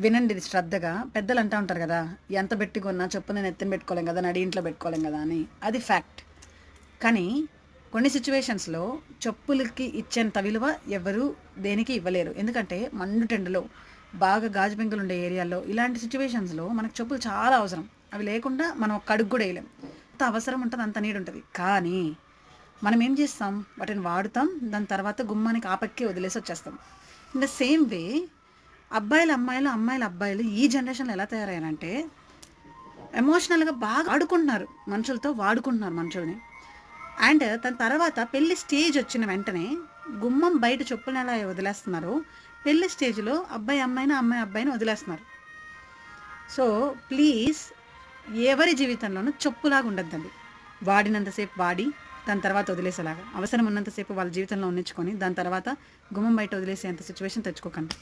వినండి ఇది శ్రద్ధగా. పెద్దలు అంటా ఉంటారు కదా, ఎంత పెట్టి కొన్నా చెప్పు నేను ఎత్తున పెట్టుకోలేం కదా, నడి ఇంట్లో పెట్టుకోలేం కదా అని. అది ఫ్యాక్ట్. కానీ కొన్ని సిచ్యువేషన్స్లో చెప్పులకి ఇచ్చేంత విలువ ఎవరు దేనికి ఇవ్వలేరు. ఎందుకంటే మండుటెండలో బాగా గాజు పెంకులు ఉండే ఏరియాల్లో ఇలాంటి సిచ్యువేషన్స్లో మనకు చెప్పులు చాలా అవసరం. అవి లేకుండా మనం ఒక అడుగు కూడా వేయలేం. అంత అవసరం ఉంటుంది, అంత నీడ్ ఉంటుంది. కానీ మనం ఏం చేస్తాం, వాటిని వాడుతాం, దాని తర్వాత గుమ్మానికి ఆపక్కి వదిలేసి వచ్చేస్తాం. ఇన్ ద సేమ్ వే అబ్బాయిలు అమ్మాయిలు, అమ్మాయిలు అబ్బాయిలు ఈ జనరేషన్లో ఎలా తయారయ్యారంటే ఎమోషనల్గా బాగా ఆడుకుంటున్నారు, మనుషులతో వాడుకుంటున్నారు మనుషుల్ని. అండ్ దాని తర్వాత పెళ్లి స్టేజ్ వచ్చిన వెంటనే గుమ్మం బయట చెప్పులను ఎలా వదిలేస్తున్నారు, పెళ్లి స్టేజ్లో అబ్బాయి అమ్మాయిని, అమ్మాయి అబ్బాయిని వదిలేస్తున్నారు. సో ప్లీజ్ ఎవరి జీవితంలోనూ చెప్పులాగా ఉండద్దండి. వాడినంతసేపు వాడి దాని తర్వాత వదిలేసేలాగా, అవసరం ఉన్నంతసేపు వాళ్ళ జీవితంలో ఉన్నించుకొని దాని తర్వాత గుమ్మం బయట వదిలేసేంత సిచ్యువేషన్ తెచ్చుకోకండి.